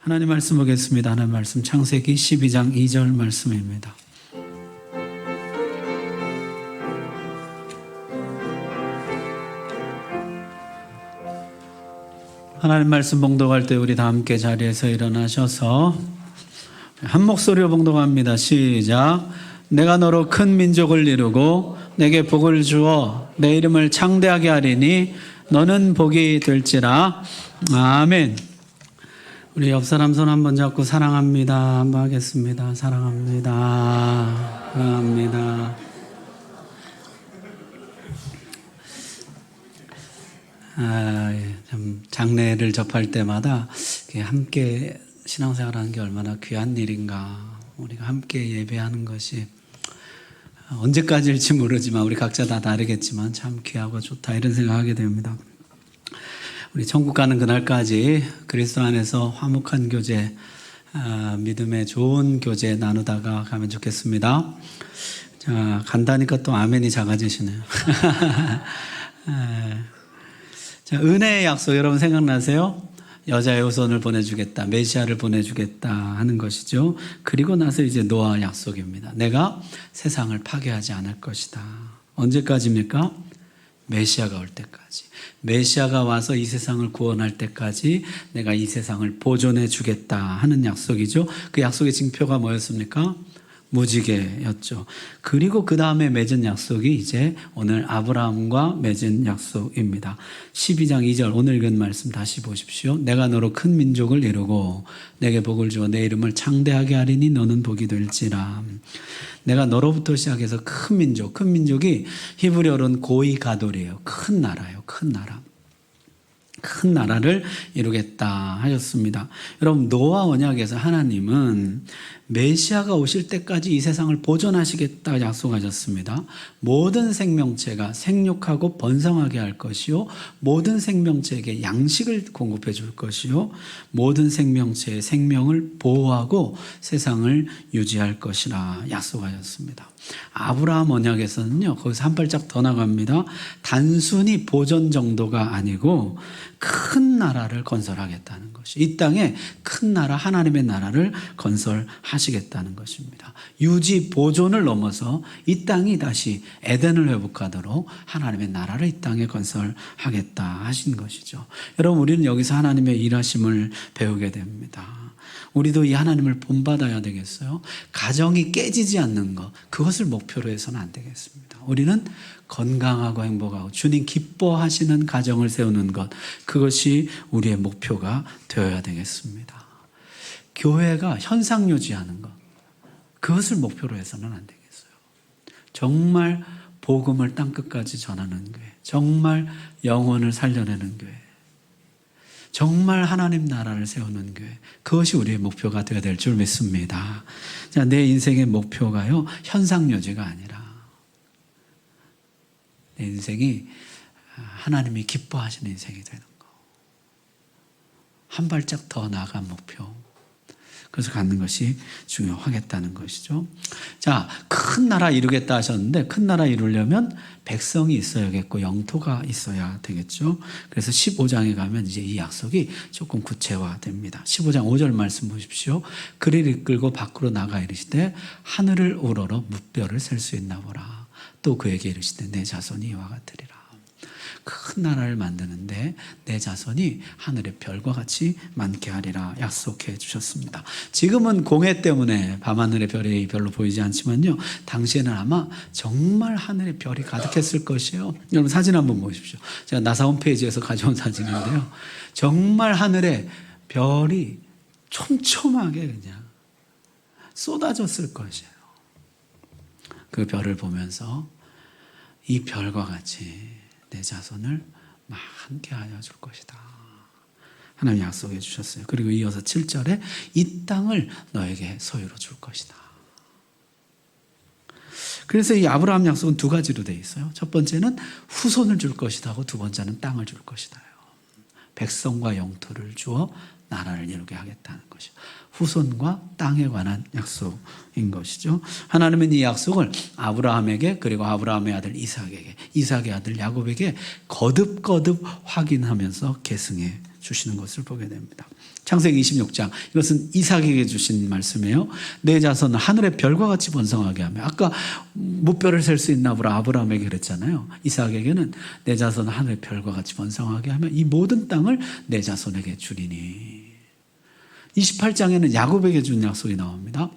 하나님 말씀 보겠습니다. 하나님 말씀 창세기 12장 2절 말씀입니다. 하나님 말씀 봉독할 때 우리 다 함께 자리에서 일어나셔서 한 목소리로 봉독합니다. 시작. 내가 너로 큰 민족을 이루고 내게 복을 주어 내 이름을 창대하게 하리니 너는 복이 될지라. 아멘. 우리 옆 사람 손 한번 잡고 사랑합니다 한번 하겠습니다. 사랑합니다. 사랑합니다. 참 장례를 접할 때마다 함께 신앙생활하는 게 얼마나 귀한 일인가. 우리가 함께 예배하는 것이 언제까지일지 모르지만 우리 각자 다 다르겠지만 참 귀하고 좋다 이런 생각하게 됩니다. 우리 천국 가는 그날까지 그리스도 안에서 화목한 교제, 믿음의 좋은 교제 나누다가 가면 좋겠습니다. 자, 간다니까 또 아멘이 작아지시네요. 자, 은혜의 약속 여러분 생각나세요? 여자의 후손을 보내주겠다, 메시아를 보내주겠다 하는 것이죠. 그리고 나서 이제 노아 약속입니다. 내가 세상을 파괴하지 않을 것이다. 언제까지입니까? 메시아가 올 때까지. 메시아가 와서 이 세상을 구원할 때까지 내가 이 세상을 보존해 주겠다 하는 약속이죠. 그 약속의 징표가 뭐였습니까? 무지개였죠. 그리고 그 다음에 맺은 약속이 이제 오늘 아브라함과 맺은 약속입니다. 12장 2절 오늘 읽은 말씀 다시 보십시오. 내가 너로 큰 민족을 이루고 내게 복을 주어 내 이름을 창대하게 하리니 너는 복이 될지라. 내가 너로부터 시작해서 큰 민족, 큰 민족이 히브리어로는 고이 가돌이에요. 큰 나라예요. 큰 나라. 큰 나라를 이루겠다 하셨습니다. 여러분 노아 언약에서 하나님은 메시아가 오실 때까지 이 세상을 보존하시겠다 약속하셨습니다. 모든 생명체가 생육하고 번성하게 할 것이요 모든 생명체에게 양식을 공급해 줄 것이요 모든 생명체의 생명을 보호하고 세상을 유지할 것이라 약속하셨습니다. 아브라함 언약에서는요 거기서 한 발짝 더 나갑니다. 단순히 보존 정도가 아니고 큰 나라를 건설하겠다는 것이, 이 땅에 큰 나라 하나님의 나라를 건설하시겠다는 것입니다. 유지 보존을 넘어서 이 땅이 다시 에덴을 회복하도록 하나님의 나라를 이 땅에 건설하겠다 하신 것이죠. 여러분 우리는 여기서 하나님의 일하심을 배우게 됩니다. 우리도 이 하나님을 본받아야 되겠어요. 가정이 깨지지 않는 것, 그것을 목표로 해서는 안 되겠습니다. 우리는 건강하고 행복하고 주님 기뻐하시는 가정을 세우는 것, 그것이 우리의 목표가 되어야 되겠습니다. 교회가 현상 유지하는 것, 그것을 목표로 해서는 안 되겠어요. 정말 복음을 땅끝까지 전하는 교회, 정말 영혼을 살려내는 교회, 정말 하나님 나라를 세우는 교회, 그것이 우리의 목표가 되어야 될 줄 믿습니다. 자, 내 인생의 목표가요 현상 유지가 아니라 내 인생이 하나님이 기뻐하시는 인생이 되는 거, 한 발짝 더 나아간 목표, 그래서 갖는 것이 중요하겠다는 것이죠. 자, 큰 나라 이루겠다 하셨는데 큰 나라 이루려면 백성이 있어야겠고 영토가 있어야 되겠죠. 그래서 15장에 가면 이제 이 약속이 조금 구체화됩니다. 15장 5절 말씀 보십시오. 그를 이끌고 밖으로 나가 이르시되 하늘을 우러러 무뼈를 셀 수 있나 보라. 또 그에게 이르시되 내 자손이 이와 같으리라. 큰 나라를 만드는데 내 자손이 하늘의 별과 같이 많게 하리라 약속해 주셨습니다. 지금은 공해 때문에 밤하늘의 별이 별로 보이지 않지만요 당시에는 아마 정말 하늘의 별이 가득했을 것이에요. 여러분 사진 한번 보십시오. 제가 나사 홈페이지에서 가져온 사진인데요 정말 하늘에 별이 촘촘하게 그냥 쏟아졌을 것이에요. 그 별을 보면서 이 별과 같이 내 자손을 많게 하여 줄 것이다. 하나님 약속해 주셨어요. 그리고 이어서 7절에 이 땅을 너에게 소유로 줄 것이다. 그래서 이 아브라함 약속은 두 가지로 되어 있어요. 첫 번째는 후손을 줄 것이다 하고 두 번째는 땅을 줄 것이다. 백성과 영토를 주어 나라를 이루게 하겠다는 것이죠. 후손과 땅에 관한 약속인 것이죠. 하나님은 이 약속을 아브라함에게 그리고 아브라함의 아들 이삭에게, 이삭의 아들 야곱에게 거듭거듭 확인하면서 계승해 주시는 것을 보게 됩니다. 창세기 26장, 이것은 이삭에게 주신 말씀이에요. 내 자손은 하늘의 별과 같이 번성하게 하며, 아까 무뼈를 셀 수 있나 보라 아브라함에게 그랬잖아요. 이삭에게는 내 자손은 하늘의 별과 같이 번성하게 하며 이 모든 땅을 내 자손에게 주리니. 28장에는 야곱에게 준 약속이 나옵니다.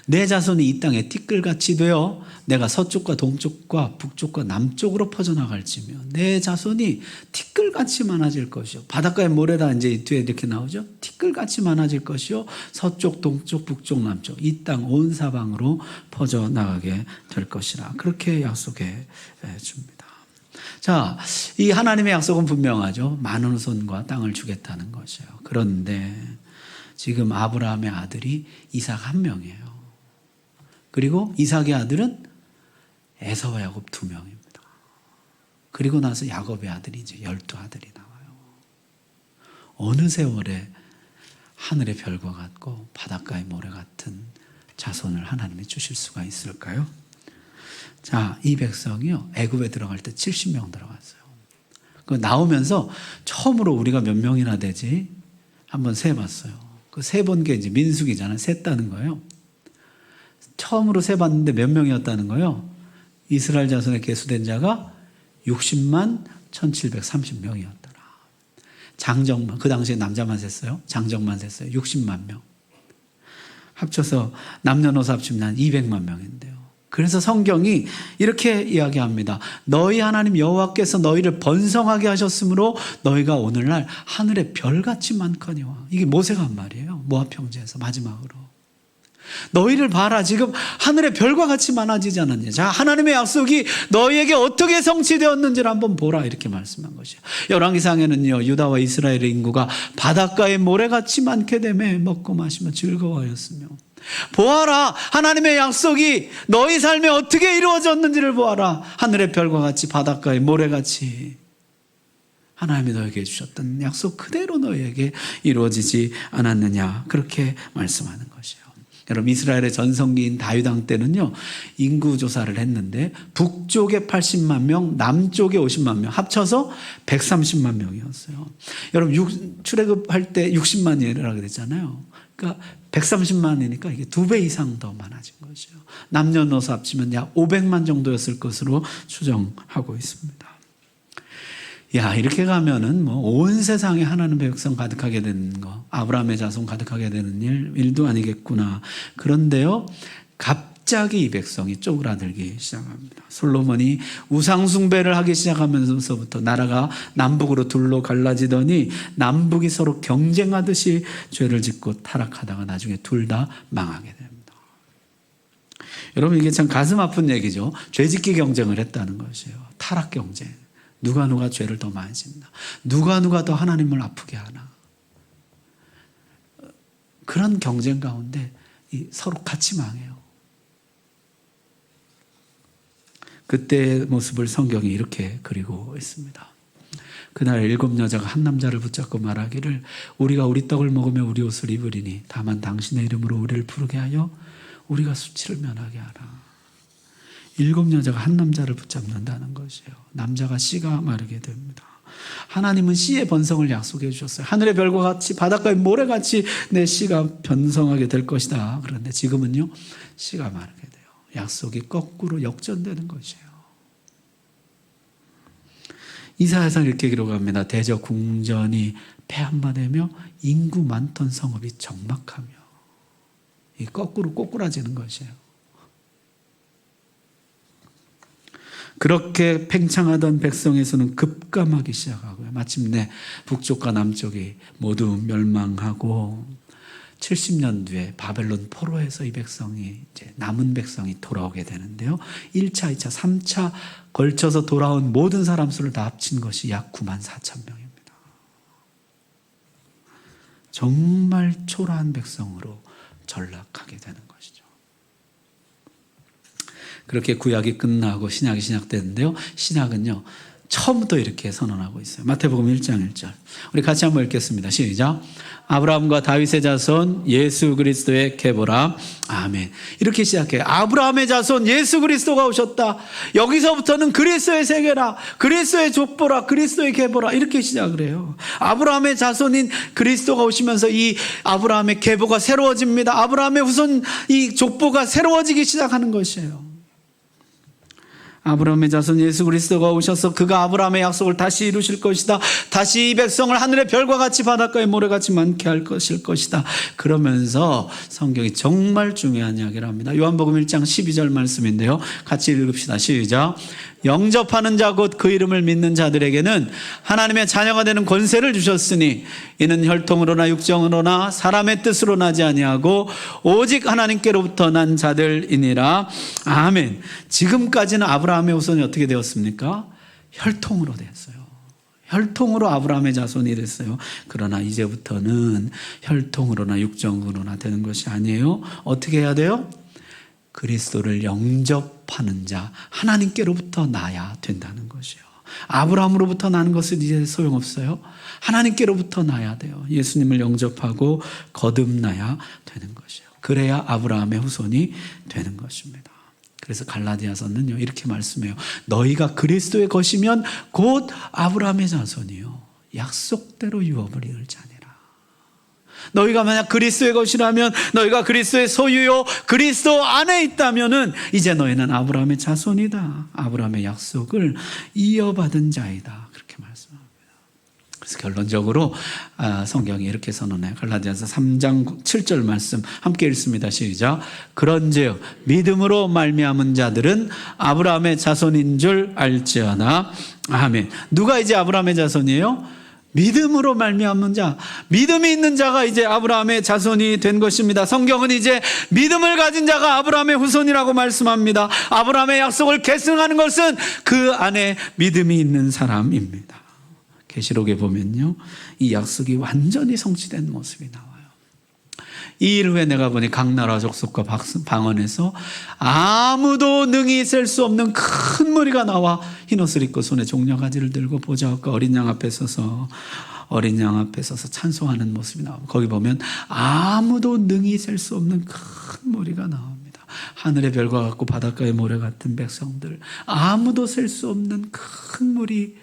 내 자손이 이 땅에 티끌같이 되어 내가 서쪽과 동쪽과 북쪽과 남쪽으로 퍼져나갈지며, 내 자손이 티끌같이 많아질 것이요. 바닷가의 모래다 이제 뒤에 이렇게 나오죠. 티끌같이 많아질 것이요. 서쪽, 동쪽, 북쪽, 남쪽 이 땅 온 사방으로 퍼져나가게 될 것이라. 그렇게 약속해 줍니다. 자, 이 하나님의 약속은 분명하죠. 많은 후손과 땅을 주겠다는 것이에요. 그런데 지금 아브라함의 아들이 이삭 한 명이에요. 그리고 이삭의 아들은 에서와 야곱 2명입니다. 그리고 나서 야곱의 아들이 이제 12아들이 나와요. 어느 세월에 하늘의 별과 같고 바닷가의 모래 같은 자손을 하나님이 주실 수가 있을까요? 자, 이 백성이요, 애굽에 들어갈 때 70명 들어갔어요. 그 나오면서 처음으로 우리가 몇 명이나 되지? 한번 세봤어요. 그 세본 게 이제 민수기잖아요. 셌다는 거예요. 처음으로 세봤는데 몇 명이었다는 거예요? 이스라엘 자손의 계수된 자가 60만 1730명이었더라. 장정만, 그 당시에 남자만 셌어요. 장정만 셌어요. 60만 명. 합쳐서 남녀노소 합치면 한 200만 명인데요. 그래서 성경이 이렇게 이야기합니다. 너희 하나님 여호와께서 너희를 번성하게 하셨으므로 너희가 오늘날 하늘의 별같이 많거니와. 이게 모세가 한 말이에요. 모압 평지에서 마지막으로. 너희를 봐라. 지금 하늘의 별과 같이 많아지지 않았냐. 자, 하나님의 약속이 너희에게 어떻게 성취되었는지를 한번 보라. 이렇게 말씀한 것이에요. 열왕기상에는요, 유다와 이스라엘의 인구가 바닷가의 모래같이 많게 되며 먹고 마시며 즐거워하였으며, 보아라. 하나님의 약속이 너희 삶에 어떻게 이루어졌는지를 보아라. 하늘의 별과 같이 바닷가의 모래같이 하나님이 너에게 주셨던 약속 그대로 너희에게 이루어지지 않았느냐. 그렇게 말씀하는 것이에요. 여러분, 이스라엘의 전성기인 다윗 왕 때는요, 인구 조사를 했는데 북쪽에 80만 명, 남쪽에 50만 명, 합쳐서 130만 명이었어요. 여러분, 출애굽할 때 60만이라고 그랬잖아요. 그러니까 130만이니까 이게 2배 이상 더 많아진 것이에요. 남녀노소 합치면 약 500만 정도였을 것으로 추정하고 있습니다. 야, 이렇게 가면은 뭐 온 세상에 하나님의 백성 가득하게 되는 거, 아브라함의 자손 가득하게 되는 일도 아니겠구나. 그런데요, 갑자기 이 백성이 쪼그라들기 시작합니다. 솔로몬이 우상숭배를 하기 시작하면서부터 나라가 남북으로 둘로 갈라지더니 남북이 서로 경쟁하듯이 죄를 짓고 타락하다가 나중에 둘 다 망하게 됩니다. 여러분, 이게 참 가슴 아픈 얘기죠. 죄짓기 경쟁을 했다는 것이에요. 타락 경쟁. 누가 죄를 더 많이 짓나, 누가 더 하나님을 아프게 하나. 그런 경쟁 가운데 서로 같이 망해요. 그때의 모습을 성경이 이렇게 그리고 있습니다. 그날 7 여자가 한 남자를 붙잡고 말하기를, 우리가 우리 떡을 먹으며 우리 옷을 입으리니 다만 당신의 이름으로 우리를 부르게 하여 우리가 수치를 면하게 하라. 7 여자가 한 남자를 붙잡는다는 것이에요. 남자가 씨가 마르게 됩니다. 하나님은 씨의 번성을 약속해 주셨어요. 하늘의 별과 같이 바닷가의 모래같이 내 씨가 번성하게 될 것이다. 그런데 지금은요, 씨가 마르게 돼요. 약속이 거꾸로 역전되는 것이에요. 이사야서 이렇게 기록합니다. 대저 궁전이 폐한바되며 인구 많던 성읍이 적막하며. 이 거꾸로 꼬꾸라지는 것이에요. 그렇게 팽창하던 백성의 수는 급감하기 시작하고요. 마침내 북쪽과 남쪽이 모두 멸망하고 70년 뒤에 바벨론 포로에서 이 백성이, 이제 남은 백성이 돌아오게 되는데요. 1차, 2차, 3차 걸쳐서 돌아온 모든 사람 수를 다 합친 것이 약 94,000명입니다. 정말 초라한 백성으로 전락하게 되는 것이죠. 그렇게 구약이 끝나고 신약이 시작되는데요. 신약은요, 처음부터 이렇게 선언하고 있어요. 마태복음 1장 1절. 우리 같이 한번 읽겠습니다. 시작. 아브라함과 다윗의 자손 예수 그리스도의 계보라. 아멘. 이렇게 시작해요. 아브라함의 자손 예수 그리스도가 오셨다. 여기서부터는 그리스도의 세계라. 그리스도의 족보라. 그리스도의 계보라. 이렇게 시작을 해요. 아브라함의 자손인 그리스도가 오시면서 이 아브라함의 계보가 새로워집니다. 아브라함의 후손 이 족보가 새로워지기 시작하는 것이에요. 아브라함의 자손 예수 그리스도가 오셔서 그가 아브라함의 약속을 다시 이루실 것이다. 다시 이 백성을 하늘의 별과 같이 바닷가의 모래같이 많게 할 것이다. 그러면서 성경이 정말 중요한 이야기를 합니다. 요한복음 1장 12절 말씀인데요. 같이 읽읍시다. 시작. 영접하는 자 곧 그 이름을 믿는 자들에게는 하나님의 자녀가 되는 권세를 주셨으니 이는 혈통으로나 육정으로나 사람의 뜻으로 나지 아니하고 오직 하나님께로부터 난 자들이니라. 아멘. 지금까지는 아브라함의 후손이 어떻게 되었습니까? 혈통으로 되었어요. 혈통으로 아브라함의 자손이 됐어요. 그러나 이제부터는 혈통으로나 육정으로나 되는 것이 아니에요. 어떻게 해야 돼요? 그리스도를 영접하는 자, 하나님께로부터 나야 된다는 것이요. 아브라함으로부터 나는 것은 이제 소용없어요. 하나님께로부터 나야 돼요. 예수님을 영접하고 거듭나야 되는 것이요. 그래야 아브라함의 후손이 되는 것입니다. 그래서 갈라디아서는요 이렇게 말씀해요. 너희가 그리스도의 것이면 곧 아브라함의 자손이요 약속대로 유업을 이을 자니라. 너희가 만약 그리스도의 것이라면 너희가 그리스도의 소유요 그리스도 안에 있다면은 이제 너희는 아브라함의 자손이다. 아브라함의 약속을 이어받은 자이다. 그렇게 말씀합니다. 그래서 결론적으로 성경이 이렇게 선언해요. 갈라디아서 3장 7절 말씀 함께 읽습니다. 시작. 그런즉 믿음으로 말미암은 자들은 아브라함의 자손인 줄 알지어다. 아멘. 누가 이제 아브라함의 자손이에요? 믿음으로 말미암은 자, 믿음이 있는 자가 이제 아브라함의 자손이 된 것입니다. 성경은 이제 믿음을 가진 자가 아브라함의 후손이라고 말씀합니다. 아브라함의 약속을 계승하는 것은 그 안에 믿음이 있는 사람입니다. 계시록에 보면요, 이 약속이 완전히 성취된 모습이 나와요. 2일 후에 내가 보니 각 나라 족속과 방언에서 아무도 능히 셀 수 없는 큰 무리가 나와 흰옷을 입고 손에 종려가지를 들고 보좌 앞과 어린 양 앞에 서서 찬송하는 모습이 나오고, 거기 보면 아무도 능히 셀 수 없는 큰 무리가 나옵니다. 하늘의 별과 같고 바닷가의 모래 같은 백성들, 아무도 셀 수 없는 큰 무리,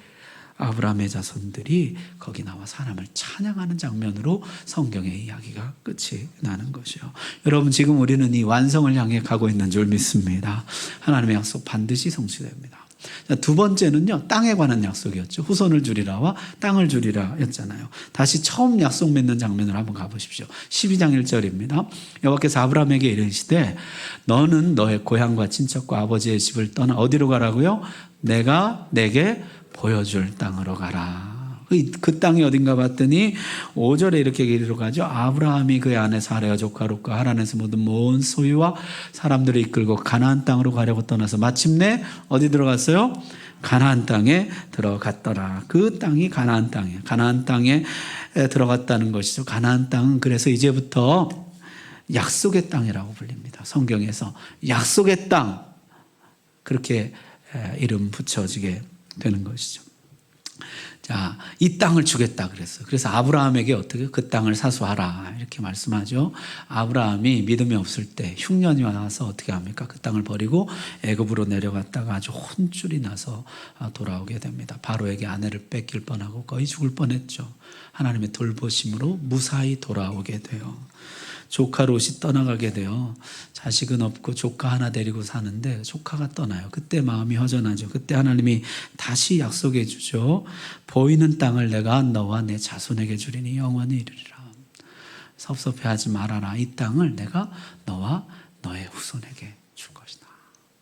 아브라함의 자손들이 거기 나와 하나님을 찬양하는 장면으로 성경의 이야기가 끝이 나는 것이요. 여러분, 지금 우리는 이 완성을 향해 가고 있는 줄 믿습니다. 하나님의 약속 반드시 성취됩니다. 자, 두 번째는요, 땅에 관한 약속이었죠. 후손을 주리라와 땅을 주리라 였잖아요. 다시 처음 약속 맺는 장면을 한번 가보십시오. 12장 1절입니다. 여호와께서 아브라함에게 이르시되 너는 너의 고향과 친척과 아버지의 집을 떠나 어디로 가라고요? 내가 내게 보여줄 땅으로 가라. 그 땅이 어딘가 봤더니 5절에 이렇게 이르러 가죠. 아브라함이 그의 아내 사레와 조카 롯과 하란에서 모든 모은 소유와 사람들을 이끌고 가나안 땅으로 가려고 떠나서 마침내 어디 들어갔어요? 가나안 땅에 들어갔더라. 그 땅이 가나안 땅이에요. 가나안 땅에 들어갔다는 것이죠. 가나안 땅은 그래서 이제부터 약속의 땅이라고 불립니다. 성경에서 약속의 땅, 그렇게 이름 붙여지게 되는 것이죠. 자, 이 땅을 주겠다 그랬어요. 그래서 아브라함에게 어떻게 그 땅을 사수하라 이렇게 말씀하죠. 아브라함이 믿음이 없을 때 흉년이 와서 어떻게 합니까? 그 땅을 버리고 애굽으로 내려갔다가 아주 혼쭐이 나서 돌아오게 됩니다. 바로에게 아내를 뺏길 뻔하고 거의 죽을 뻔했죠. 하나님의 돌보심으로 무사히 돌아오게 돼요. 조카 롯이 떠나가게 돼요. 자식은 없고 조카 하나 데리고 사는데 조카가 떠나요. 그때 마음이 허전하죠. 그때 하나님이 다시 약속해 주죠. 보이는 땅을 내가 너와 내 자손에게 주리니 영원히 이르리라. 섭섭해하지 말아라. 이 땅을 내가 너와 너의 후손에게 줄 것이다.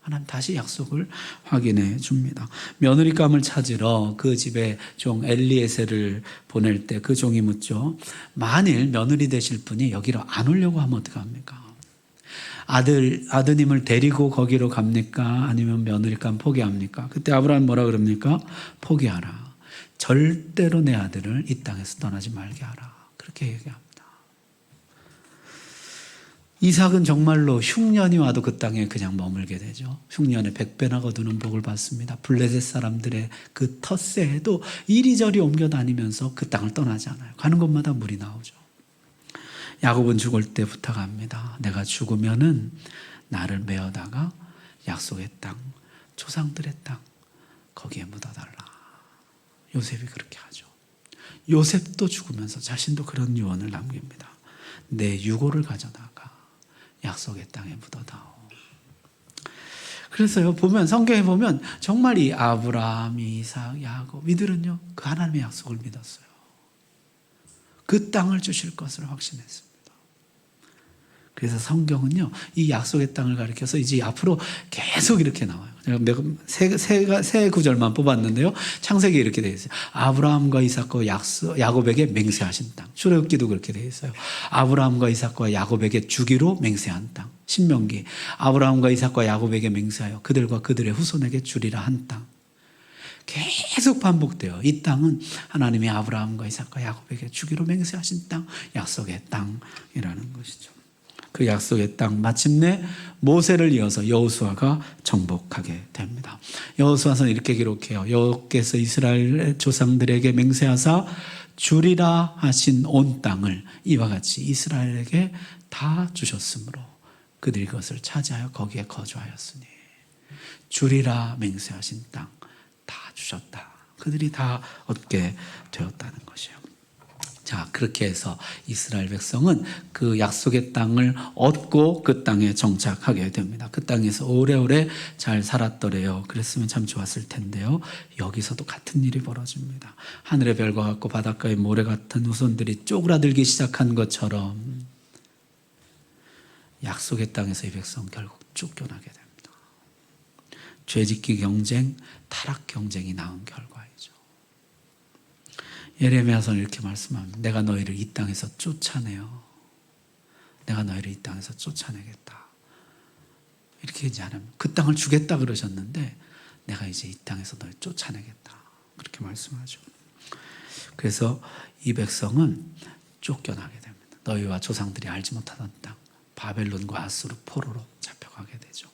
하나님 다시 약속을 확인해 줍니다. 며느리감을 찾으러 그 집에 종 엘리에셀을 보낼 때 그 종이 묻죠. 만일 며느리 되실 분이 여기로 안 오려고 하면 어떡합니까? 아드님을 데리고 거기로 갑니까? 아니면 며느리감 포기합니까? 그때 아브라함 뭐라 그럽니까? 포기하라. 절대로 내 아들을 이 땅에서 떠나지 말게 하라. 그렇게 얘기합니다. 이삭은 정말로 흉년이 와도 그 땅에 그냥 머물게 되죠. 흉년에 100배나 거두는 복을 받습니다. 블레셋 사람들의 그 텃세에도 이리저리 옮겨 다니면서 그 땅을 떠나지 않아요. 가는 곳마다 물이 나오죠. 야곱은 죽을 때 부탁합니다. 내가 죽으면은 나를 메어다가 약속의 땅, 조상들의 땅 거기에 묻어달라. 요셉이 그렇게 하죠. 요셉도 죽으면서 자신도 그런 유언을 남깁니다. 내 유고를 가져다가 약속의 땅에 묻어다오. 그래서요, 보면 성경에 보면 정말 이 아브라함, 이삭, 야곱 이들은요 그 하나님의 약속을 믿었어요. 그 땅을 주실 것을 확신했습니다. 그래서 성경은요 이 약속의 땅을 가리켜서 이제 앞으로 계속 이렇게 나와요. 세 구절만 뽑았는데요. 창세기에 이렇게 되어 있어요. 아브라함과 이삭과 야곱에게 맹세하신 땅. 출애굽기도 그렇게 되어 있어요. 아브라함과 이삭과 야곱에게 주기로 맹세한 땅. 신명기. 아브라함과 이삭과 야곱에게 맹세하여 그들과 그들의 후손에게 주리라 한 땅. 계속 반복돼요. 이 땅은 하나님이 아브라함과 이삭과 야곱에게 주기로 맹세하신 땅, 약속의 땅이라는 것이죠. 그 약속의 땅, 마침내 모세를 이어서 여호수아가 정복하게 됩니다. 여호수아서는 이렇게 기록해요. 여호께서 이스라엘 조상들에게 맹세하사 주리라 하신 온 땅을 이와 같이 이스라엘에게 다 주셨으므로 그들이 그것을 차지하여 거기에 거주하였으니 주리라 맹세하신 땅 다 주셨다. 그들이 다 얻게 되었다는 것이에요. 자, 그렇게 해서 이스라엘 백성은 그 약속의 땅을 얻고 그 땅에 정착하게 됩니다. 그 땅에서 오래오래 잘 살았더래요. 그랬으면 참 좋았을 텐데요. 여기서도 같은 일이 벌어집니다. 하늘의 별과 같고 바닷가의 모래 같은 후손들이 쪼그라들기 시작한 것처럼 약속의 땅에서 이 백성 결국 쫓겨나게 됩니다. 죄짓기 경쟁, 타락 경쟁이 낳은 결과이죠. 예레미야서는 이렇게 말씀합니다. 내가 너희를 이 땅에서 쫓아내요. 내가 너희를 이 땅에서 쫓아내겠다. 이렇게 이제 하나님 그 땅을 주겠다 그러셨는데 내가 이제 이 땅에서 너희 쫓아내겠다. 그렇게 말씀하죠. 그래서 이 백성은 쫓겨나게 됩니다. 너희와 조상들이 알지 못하던 땅, 바벨론과 아수르 포로로 잡혀가게 되죠.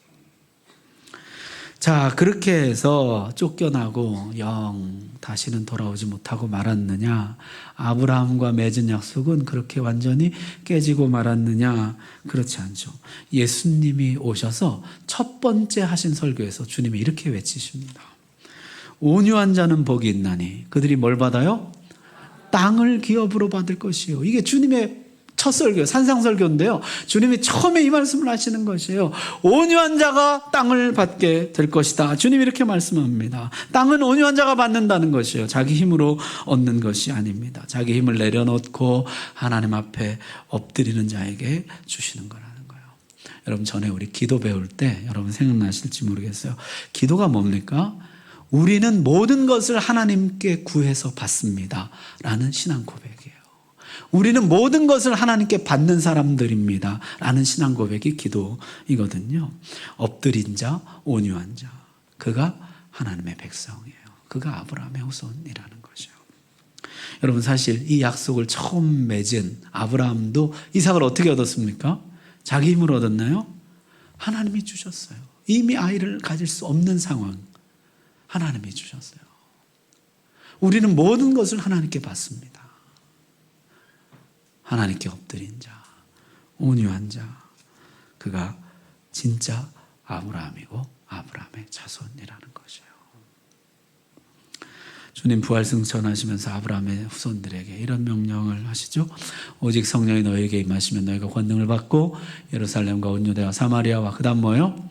자, 그렇게 해서 쫓겨나고 영 다시는 돌아오지 못하고 말았느냐? 아브라함과 맺은 약속은 그렇게 완전히 깨지고 말았느냐? 그렇지 않죠. 예수님이 오셔서 첫 번째 하신 설교에서 주님이 이렇게 외치십니다. 온유한 자는 복이 있나니 그들이 뭘 받아요? 땅을 기업으로 받을 것이요. 이게 주님의 첫 설교, 산상설교인데요. 주님이 처음에 이 말씀을 하시는 것이에요. 온유한 자가 땅을 받게 될 것이다. 주님이 이렇게 말씀합니다. 땅은 온유한 자가 받는다는 것이에요. 자기 힘으로 얻는 것이 아닙니다. 자기 힘을 내려놓고 하나님 앞에 엎드리는 자에게 주시는 거라는 거예요. 여러분, 전에 우리 기도 배울 때 여러분 생각나실지 모르겠어요. 기도가 뭡니까? 우리는 모든 것을 하나님께 구해서 받습니다. 라는 신앙 고백이에요. 우리는 모든 것을 하나님께 받는 사람들입니다. 라는 신앙 고백이 기도이거든요. 엎드린 자, 온유한 자. 그가 하나님의 백성이에요. 그가 아브라함의 후손이라는 것이요. 여러분, 사실 이 약속을 처음 맺은 아브라함도 이삭을 어떻게 얻었습니까? 자기 힘으로 얻었나요? 하나님이 주셨어요. 이미 아이를 가질 수 없는 상황. 하나님이 주셨어요. 우리는 모든 것을 하나님께 받습니다. 하나님께 엎드린 자, 온유한 자, 그가 진짜 아브라함이고 아브라함의 자손이라는 것이에요. 주님 부활 승천하시면서 아브라함의 후손들에게 이런 명령을 하시죠. 오직 성령이 너희에게 임하시면 너희가 권능을 받고 예루살렘과 온 유대와 사마리아와 그 다음 뭐요?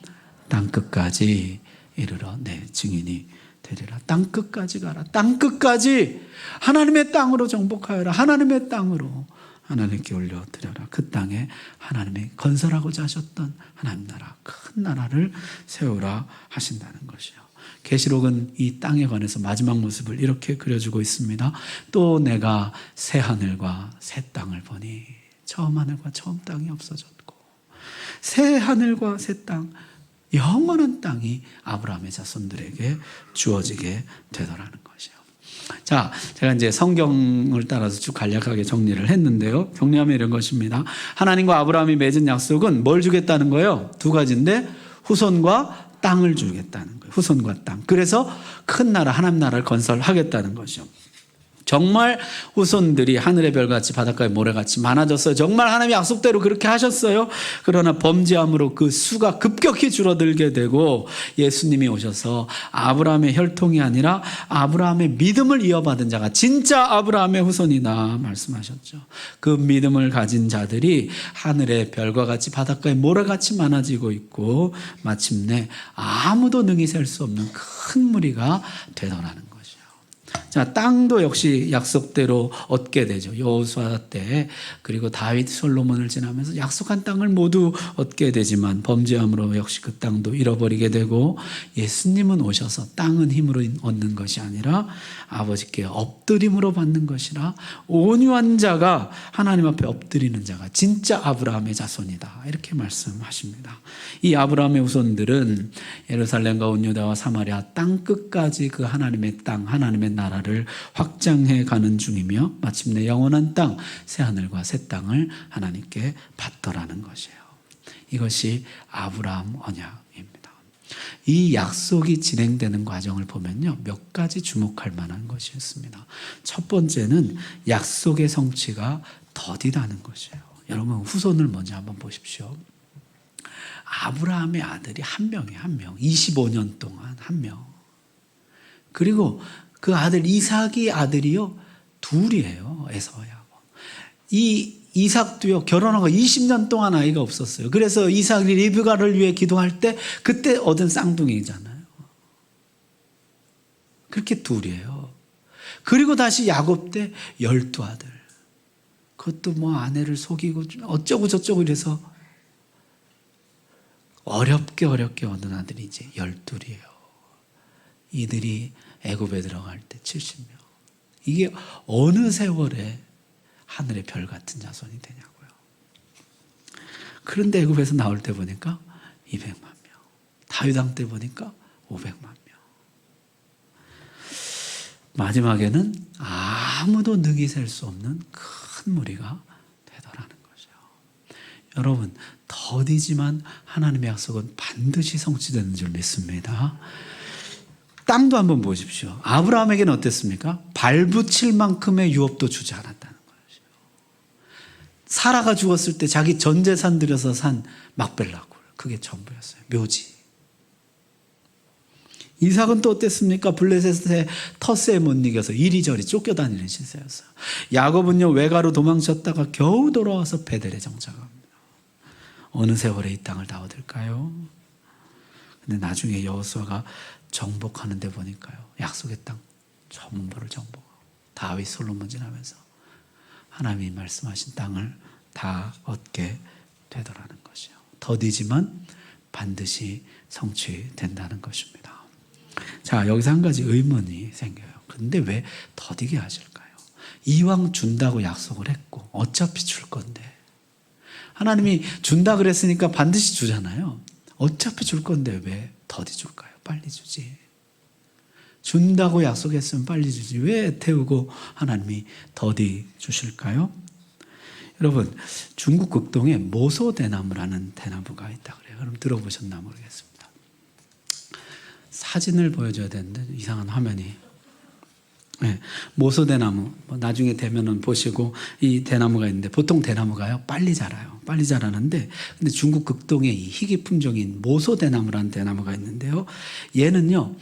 땅끝까지 이르러 내 증인이 되리라. 땅끝까지 가라. 땅끝까지 하나님의 땅으로 정복하여라. 하나님의 땅으로 하나님께 올려드려라. 그 땅에 하나님이 건설하고자 하셨던 하나님 나라, 큰 나라를 세우라 하신다는 것이요. 계시록은 이 땅에 관해서 마지막 모습을 이렇게 그려주고 있습니다. 또 내가 새 하늘과 새 땅을 보니 처음 하늘과 처음 땅이 없어졌고 새 하늘과 새 땅, 영원한 땅이 아브라함의 자손들에게 주어지게 되더라는 것이요. 자, 제가 이제 성경을 따라서 쭉 간략하게 정리를 했는데요. 정리하면 이런 것입니다. 하나님과 아브라함이 맺은 약속은 뭘 주겠다는 거예요? 두 가지인데 후손과 땅을 주겠다는 거예요. 후손과 땅. 그래서 큰 나라, 하나님 나라를 건설하겠다는 것이죠. 정말 후손들이 하늘의 별같이 바닷가의 모래같이 많아졌어요. 정말 하나님의 약속대로 그렇게 하셨어요. 그러나 범죄함으로 그 수가 급격히 줄어들게 되고 예수님이 오셔서 아브라함의 혈통이 아니라 아브라함의 믿음을 이어받은 자가 진짜 아브라함의 후손이다 말씀하셨죠. 그 믿음을 가진 자들이 하늘의 별과 같이 바닷가의 모래같이 많아지고 있고 마침내 아무도 능히 셀 수 없는 큰 무리가 되더라는 거예요. 자, 땅도 역시 약속대로 얻게 되죠. 여호수아 때 그리고 다윗 솔로몬을 지나면서 약속한 땅을 모두 얻게 되지만 범죄함으로 역시 그 땅도 잃어버리게 되고 예수님은 오셔서 땅은 힘으로 얻는 것이 아니라 아버지께 엎드림으로 받는 것이라 온유한 자가 하나님 앞에 엎드리는 자가 진짜 아브라함의 자손이다 이렇게 말씀하십니다. 이 아브라함의 후손들은 예루살렘과 온 유다와 사마리아 땅 끝까지 그 하나님의 땅 하나님의 나라를 확장해 가는 중이며 마침내 영원한 땅 새하늘과 새 땅을 하나님께 받더라는 것이에요. 이것이 아브라함 언약입니다. 이 약속이 진행되는 과정을 보면요 몇 가지 주목할 만한 것이 있습니다. 첫 번째는 약속의 성취가 더디다는 것이에요. 여러분 후손을 먼저 한번 보십시오. 아브라함의 아들이 한 명이에요. 한 명. 25년 동안 한 명. 그리고 그 아들 이삭이 아들이요 둘이에요. 에서하고. 이 이삭도요 결혼하고 20년 동안 아이가 없었어요. 그래서 이삭이 리브가를 위해 기도할 때 그때 얻은 쌍둥이잖아요. 그렇게 둘이에요. 그리고 다시 야곱 때 12아들. 그것도 뭐 아내를 속이고 어쩌고 저쩌고 이래서 어렵게 얻은 아들이 이제 12이에요. 이들이 애굽에 들어갈 때 70명. 이게 어느 세월에 하늘의 별 같은 자손이 되냐고요. 그런데 애굽에서 나올 때 보니까 200만 명. 다윗 왕 때 보니까 500만 명. 마지막에는 아무도 능히 셀 수 없는 큰 무리가 되더라는 거죠. 여러분 더디지만 하나님의 약속은 반드시 성취되는 줄 믿습니다. 땅도 한번 보십시오. 아브라함에게는 어땠습니까? 발붙일 만큼의 유업도 주지 않았다는 것이죠. 사라가 죽었을 때 자기 전 재산 들여서 산 막벨라 굴 그게 전부였어요. 묘지. 이삭은 또 어땠습니까? 블레셋의 텃세에 못 이겨서 이리저리 쫓겨다니는 신세였어요. 야곱은요 외가로 도망쳤다가 겨우 돌아와서 베델에 정착합니다. 어느 세월에 이 땅을 다 얻을까요? 근데 나중에 여호수아가 정복하는 데 보니까요 약속의 땅 전부를 정복하고 다윗 솔로몬 지나면서 하나님이 말씀하신 땅을 다 얻게 되더라는 것이요. 더디지만 반드시 성취된다는 것입니다. 자 여기서 한 가지 의문이 생겨요. 근데 왜 더디게 하실까요? 이왕 준다고 약속을 했고 어차피 줄 건데 하나님이 준다 그랬으니까 반드시 주잖아요. 어차피 줄 건데 왜 더디 줄까요? 빨리 주지. 준다고 약속했으면 빨리 주지. 왜 태우고 하나님이 더디 주실까요? 여러분 중국 극동에 모소대나무라는 대나무가 있다 그래요. 여러분 들어보셨나 모르겠습니다. 사진을 보여줘야 되는데 이상한 화면이. 네, 모소대나무 나중에 되면은 보시고 이 대나무가 있는데 보통 대나무가요 빨리 자라요. 빨리 자라는데 근데 중국 극동에 이 희귀 품종인 모소대나무라는 대나무가 있는데요. 얘는요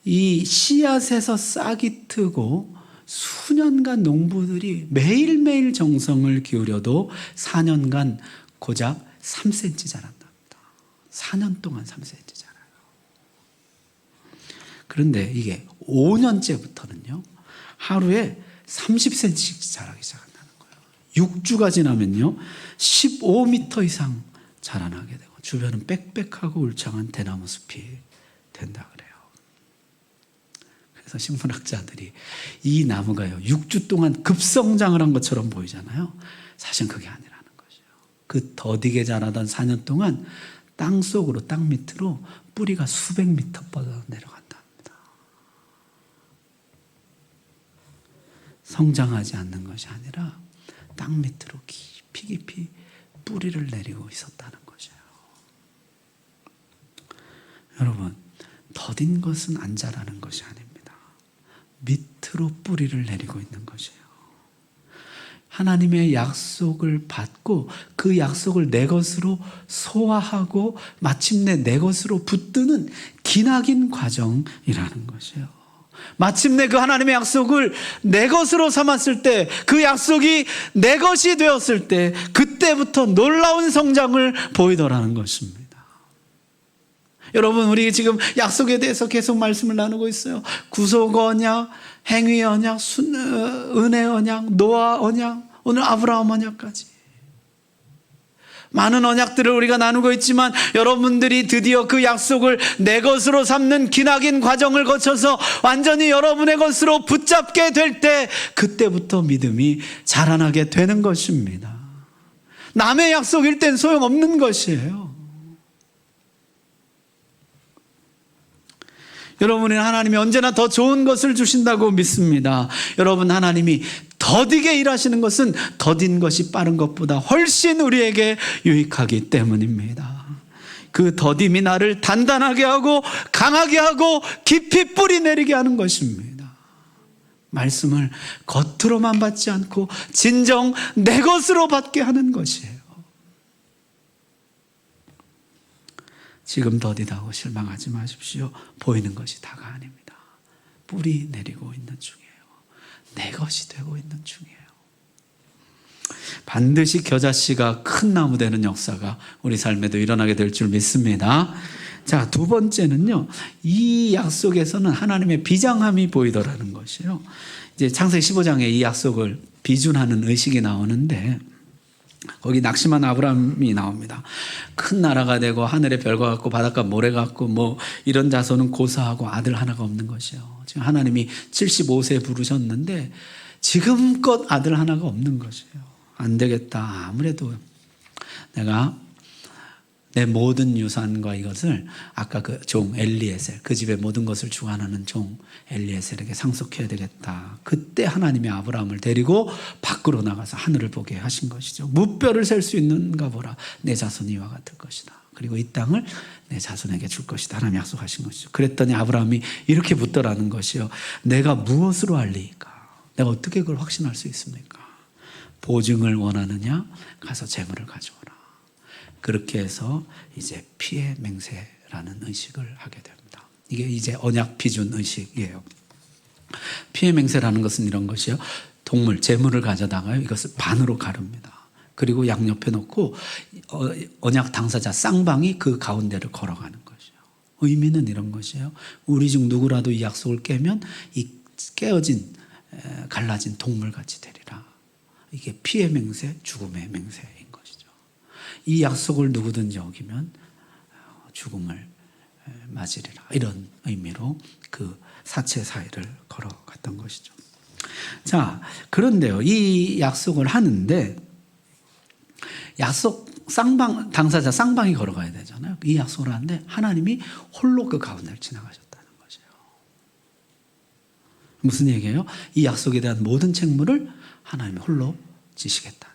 이 씨앗에서 싹이 트고 수년간 농부들이 매일매일 정성을 기울여도 4년간 고작 3cm 자란답니다. 4년 동안 3cm 자라요. 그런데 이게 5년째부터는요 하루에 30cm씩 자라기 시작한다는 거예요. 6주가 지나면요 15m 이상 자라나게 되고 주변은 빽빽하고 울창한 대나무 숲이 된다 그래요. 그래서 식물학자들이 이 나무가요 6주 동안 급성장을 한 것처럼 보이잖아요. 사실은 그게 아니라는 것이에요. 그 더디게 자라던 4년 동안 땅 속으로 땅 밑으로 뿌리가 수백 미터 뻗어 내려간답니다. 성장하지 않는 것이 아니라 땅 밑으로 깊이 깊이 뿌리를 내리고 있었다는 것이에요. 여러분, 더딘 것은 안 자라는 것이 아닙니다. 밑으로 뿌리를 내리고 있는 것이에요. 하나님의 약속을 받고 그 약속을 내 것으로 소화하고 마침내 내 것으로 붙드는 기나긴 과정이라는 것이에요. 마침내 그 하나님의 약속을 내 것으로 삼았을 때, 그 약속이 내 것이 되었을 때, 그때부터 놀라운 성장을 보이더라는 것입니다. 여러분, 우리 지금 약속에 대해서 계속 말씀을 나누고 있어요. 구속 언약, 행위 언약, 은혜 언약, 노아 언약, 오늘 아브라함 언약까지. 많은 언약들을 우리가 나누고 있지만 여러분들이 드디어 그 약속을 내 것으로 삼는 기나긴 과정을 거쳐서 완전히 여러분의 것으로 붙잡게 될 때, 그때부터 믿음이 자라나게 되는 것입니다. 남의 약속일 땐 소용없는 것이에요. 여러분은 하나님이 언제나 더 좋은 것을 주신다고 믿습니다. 여러분, 하나님이 더디게 일하시는 것은 더딘 것이 빠른 것보다 훨씬 우리에게 유익하기 때문입니다. 그 더딤이 나를 단단하게 하고 강하게 하고 깊이 뿌리 내리게 하는 것입니다. 말씀을 겉으로만 받지 않고 진정 내 것으로 받게 하는 것이에요. 지금 더디다고 실망하지 마십시오. 보이는 것이 다가 아닙니다. 뿌리 내리고 있는 중이에요. 내 것이 되고 있는 중이에요. 반드시 겨자씨가 큰 나무 되는 역사가 우리 삶에도 일어나게 될 줄 믿습니다. 자, 두 번째는요, 이 약속에서는 하나님의 비장함이 보이더라는 것이에요. 이제 창세기 15장에 이 약속을 비준하는 의식이 나오는데, 거기 낙심한 아브라함이 나옵니다. 큰 나라가 되고 하늘의 별과 같고 바닷가 모래 같고 뭐 이런 자손은 고사하고 아들 하나가 없는 것이에요. 지금 하나님이 75세에 부르셨는데 지금껏 아들 하나가 없는 것이에요. 안 되겠다. 아무래도 내가 내 모든 유산과 이것을 아까 그 종 엘리에셀, 그 집의 모든 것을 주관하는 종 엘리에셀에게 상속해야 되겠다. 그때 하나님이 아브라함을 데리고 밖으로 나가서 하늘을 보게 하신 것이죠. 무뼈를 셀 수 있는가 보라. 내 자손이 이와 같을 것이다. 그리고 이 땅을 내 자손에게 줄 것이다. 하나님이 약속하신 것이죠. 그랬더니 아브라함이 이렇게 묻더라는 것이요. 내가 무엇으로 알리까? 내가 어떻게 그걸 확신할 수 있습니까? 보증을 원하느냐? 가서 재물을 가져오라. 그렇게 해서 이제 피의 맹세라는 의식을 하게 됩니다. 이게 이제 언약 비준 의식이에요. 피의 맹세라는 것은 이런 것이요. 동물, 재물을 가져다가요. 이것을 반으로 가릅니다. 그리고 양옆에 놓고 언약 당사자 쌍방이 그 가운데를 걸어가는 것이요. 의미는 이런 것이에요. 우리 중 누구라도 이 약속을 깨면 이 깨어진, 갈라진 동물같이 되리라. 이게 피의 맹세, 죽음의 맹세. 이 약속을 누구든지 어기면 죽음을 맞으리라. 이런 의미로 그 사체 사이를 걸어갔던 것이죠. 자, 그런데요, 이 약속을 하는데 약속 쌍방, 당사자 쌍방이 걸어가야 되잖아요. 이 약속을 하는데 하나님이 홀로 그 가운데를 지나가셨다는 것이에요. 무슨 얘기예요? 이 약속에 대한 모든 책무를 하나님이 홀로 지시겠다.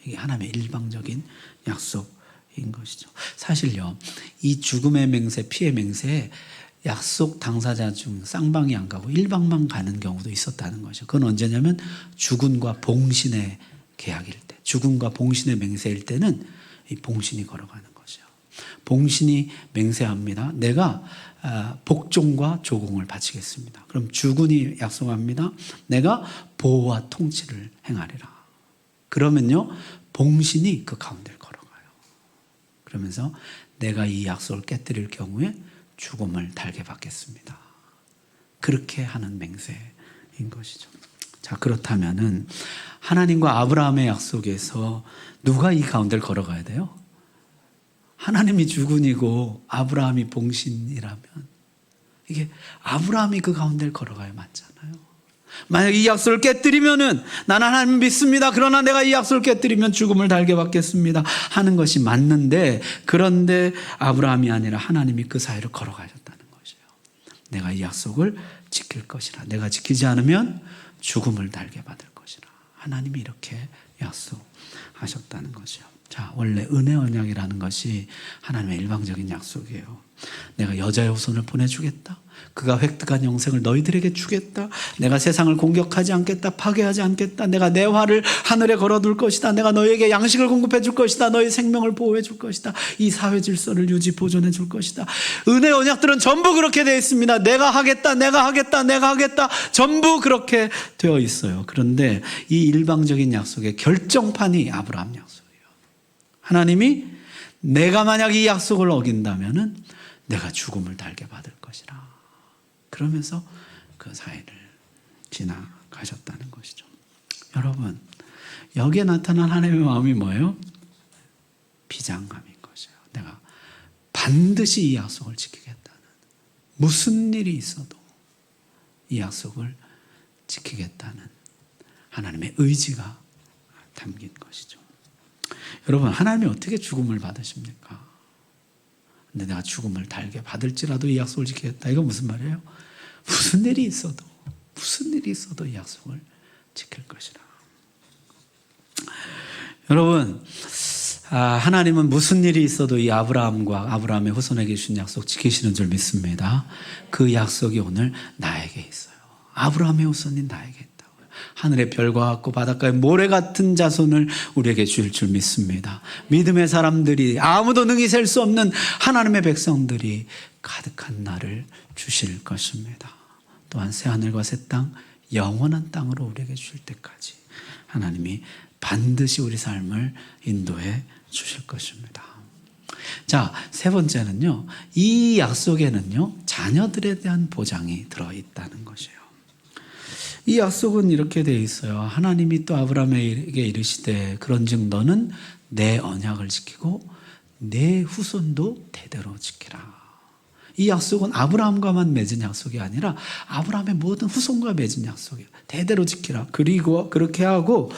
이게 하나님의 일방적인 약속인 것이죠. 사실요, 이 죽음의 맹세, 피의 맹세에 약속 당사자 중 쌍방이 안 가고 일방만 가는 경우도 있었다는 것이죠. 그건 언제냐면 죽음과 봉신의 계약일 때, 죽음과 봉신의 맹세일 때는 이 봉신이 걸어가는 것이죠. 봉신이 맹세합니다. 내가 복종과 조공을 바치겠습니다. 그럼 주군이 약속합니다. 내가 보호와 통치를 행하리라. 그러면요, 봉신이 그 가운데를 걸어가요. 그러면서 내가 이 약속을 깨뜨릴 경우에 죽음을 달게 받겠습니다. 그렇게 하는 맹세인 것이죠. 자, 그렇다면은 하나님과 아브라함의 약속에서 누가 이 가운데를 걸어가야 돼요? 하나님이 주군이고 아브라함이 봉신이라면 이게 아브라함이 그 가운데를 걸어가야 맞잖아요. 만약 이 약속을 깨뜨리면은 나는 하나님 믿습니다. 그러나 내가 이 약속을 깨뜨리면 죽음을 달게 받겠습니다. 하는 것이 맞는데, 그런데 아브라함이 아니라 하나님이 그 사이를 걸어가셨다는 것이에요. 내가 이 약속을 지킬 것이라. 내가 지키지 않으면 죽음을 달게 받을 것이라. 하나님이 이렇게 약속하셨다는 거죠. 자, 원래 은혜 언약이라는 것이 하나님의 일방적인 약속이에요. 내가 여자의 후손을 보내주겠다. 그가 획득한 영생을 너희들에게 주겠다. 내가 세상을 공격하지 않겠다. 파괴하지 않겠다. 내가 내 활을 하늘에 걸어둘 것이다. 내가 너희에게 양식을 공급해 줄 것이다. 너희 생명을 보호해 줄 것이다. 이 사회 질서를 유지 보존해 줄 것이다. 은혜 언약들은 전부 그렇게 되어 있습니다. 내가 하겠다. 내가 하겠다. 내가 하겠다. 전부 그렇게 되어 있어요. 그런데 이 일방적인 약속의 결정판이 아브라함 약속이에요. 하나님이 내가 만약 이 약속을 어긴다면은 내가 죽음을 달게 받을 것이라. 그러면서 그 사이를 지나가셨다는 것이죠. 여러분, 여기에 나타난 하나님의 마음이 뭐예요? 비장감인 것이에요. 내가 반드시 이 약속을 지키겠다는, 무슨 일이 있어도 이 약속을 지키겠다는 하나님의 의지가 담긴 것이죠. 여러분, 하나님이 어떻게 죽음을 받으십니까? 근데 내가 죽음을 달게 받을지라도 이 약속을 지키겠다. 이거 무슨 말이에요? 무슨 일이 있어도 이 약속을 지킬 것이라. 여러분, 하나님은 무슨 일이 있어도 이 아브라함과 아브라함의 후손에게 주신 약속 지키시는 줄 믿습니다. 그 약속이 오늘 나에게 있어요. 아브라함의 후손이 나에게 있다고요. 하늘의 별과 같고 바닷가의 모래 같은 자손을 우리에게 주실 줄 믿습니다. 믿음의 사람들이, 아무도 능히 셀 수 없는 하나님의 백성들이 가득한 날을 주실 것입니다. 또한 새하늘과 새 땅, 영원한 땅으로 우리에게 주실 때까지 하나님이 반드시 우리 삶을 인도해 주실 것입니다. 자, 세 번째는요, 이 약속에는요, 자녀들에 대한 보장이 들어있다는 것이에요. 이 약속은 이렇게 되어 있어요. 하나님이 또 아브라함에게 이르시되 그런즉 너는 내 언약을 지키고 내 후손도 대대로 지키라. 이 약속은 아브라함과만 맺은 약속이 아니라 아브라함의 모든 후손과 맺은 약속이에요. 대대로 지키라. 그리고 그렇게 하고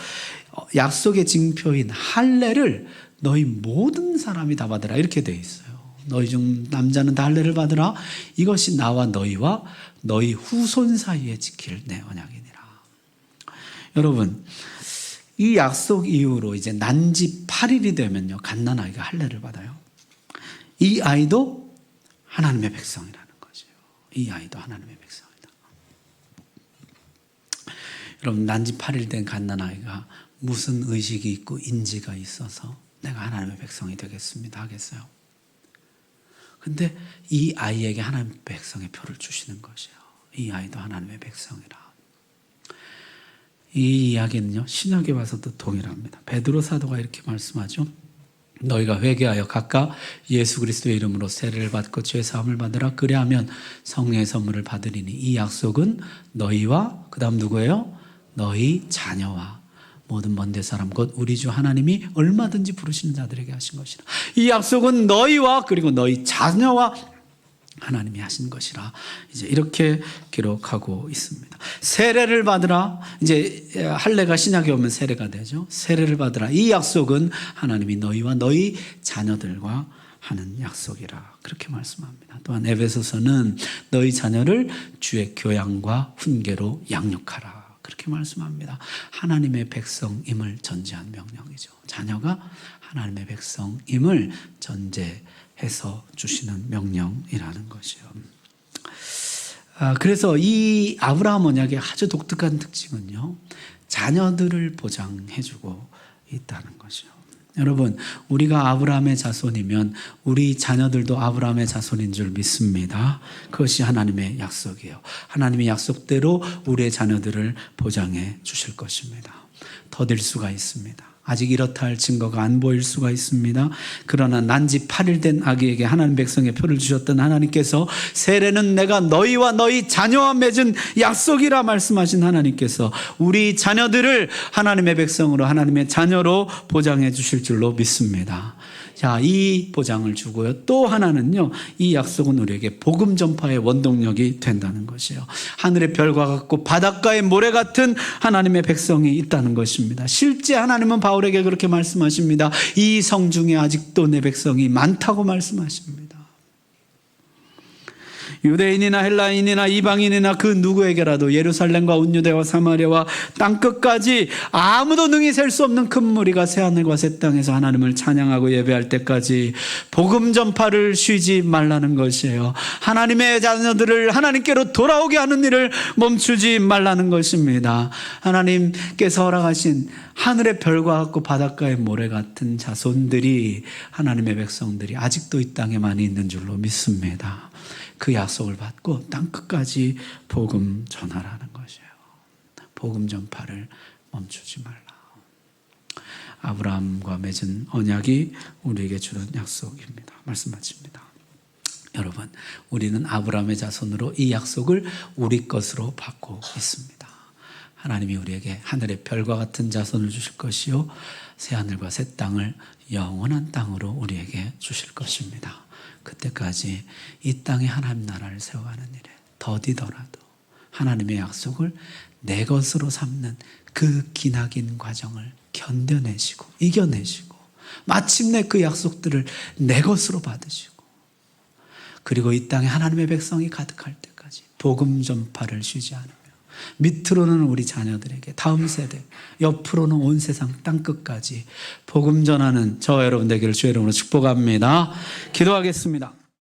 약속의 징표인 할례를 너희 모든 사람이 다 받으라. 이렇게 되어 있어요. 너희 중 남자는 다 할례를 받으라. 이것이 나와 너희와 너희 후손 사이에 지킬 내 언약이니라. 여러분, 이 약속 이후로 이제 난지 8일이 되면요, 갓난아이가 할례를 받아요. 이 아이도 하나님의 백성이라는 거죠. 이 아이도 하나님의 백성이다. 여러분, 난지 8일 된 갓난아이가 무슨 의식이 있고 인지가 있어서 내가 하나님의 백성이 되겠습니다 하겠어요? 근데 이 아이에게 하나님의 백성의 표를 주시는 것이에요. 이 아이도 하나님의 백성이라. 이 이야기는요, 신약에 와서도 동일합니다. 베드로 사도가 이렇게 말씀하죠. 너희가 회개하여 각각 예수 그리스도의 이름으로 세례를 받고 죄 사함을 받으라. 그리하면 성령의 선물을 받으리니 이 약속은 너희와, 그 다음 누구예요? 너희 자녀와 모든 먼데 사람 곧 우리 주 하나님이 얼마든지 부르시는 자들에게 하신 것이라. 이 약속은 너희와 그리고 너희 자녀와 하나님이 하신 것이라. 이제 이렇게 기록하고 있습니다. 세례를 받으라. 이제 할례가 신약에 오면 세례가 되죠. 세례를 받으라. 이 약속은 하나님이 너희와 너희 자녀들과 하는 약속이라. 그렇게 말씀합니다. 또한 에베소서는 너희 자녀를 주의 교양과 훈계로 양육하라. 그렇게 말씀합니다. 하나님의 백성임을 전제한 명령이죠. 자녀가 하나님의 백성임을 전제해서 주시는 명령이라는 것이요. 그래서 이 아브라함 언약의 아주 독특한 특징은요, 자녀들을 보장해주고 있다는 것이요. 여러분, 우리가 아브라함의 자손이면 우리 자녀들도 아브라함의 자손인 줄 믿습니다. 그것이 하나님의 약속이에요. 하나님의 약속대로 우리의 자녀들을 보장해 주실 것입니다. 더딜 수가 있습니다. 아직 이렇다 할 증거가 안 보일 수가 있습니다. 그러나 난지 8일 된 아기에게 하나님 백성의 표를 주셨던 하나님께서 세례는 내가 너희와 너희 자녀와 맺은 약속이라 말씀하신 하나님께서 우리 자녀들을 하나님의 백성으로, 하나님의 자녀로 보장해 주실 줄로 믿습니다. 자, 이 보장을 주고요. 또 하나는요, 이 약속은 우리에게 복음 전파의 원동력이 된다는 것이에요. 하늘의 별과 같고 바닷가의 모래 같은 하나님의 백성이 있다는 것입니다. 실제 하나님은 바울에게 그렇게 말씀하십니다. 이 성 중에 아직도 내 백성이 많다고 말씀하십니다. 유대인이나 헬라인이나 이방인이나 그 누구에게라도 예루살렘과 온 유대와 사마리아와 땅끝까지 아무도 능히 셀 수 없는 큰 무리가 새하늘과 새 땅에서 하나님을 찬양하고 예배할 때까지 복음 전파를 쉬지 말라는 것이에요. 하나님의 자녀들을 하나님께로 돌아오게 하는 일을 멈추지 말라는 것입니다. 하나님께서 허락하신 하늘의 별과 같고 바닷가의 모래 같은 자손들이, 하나님의 백성들이 아직도 이 땅에 많이 있는 줄로 믿습니다. 그 약속을 받고 땅끝까지 복음 전하라는 것이에요. 복음 전파를 멈추지 말라. 아브라함과 맺은 언약이 우리에게 주는 약속입니다. 말씀 마칩니다. 여러분, 우리는 아브라함의 자손으로 이 약속을 우리 것으로 받고 있습니다. 하나님이 우리에게 하늘의 별과 같은 자손을 주실 것이요 새하늘과 새 땅을 영원한 땅으로 우리에게 주실 것입니다. 그때까지 이 땅에 하나님 나라를 세워가는 일에 더디더라도 하나님의 약속을 내 것으로 삼는 그 기나긴 과정을 견뎌내시고 이겨내시고 마침내 그 약속들을 내 것으로 받으시고, 그리고 이 땅에 하나님의 백성이 가득할 때까지 복음 전파를 쉬지 않으며 밑으로는 우리 자녀들에게, 다음 세대, 옆으로는 온 세상 땅끝까지 복음 전하는 저와 여러분 되기를 주의 이름으로 축복합니다. 기도하겠습니다.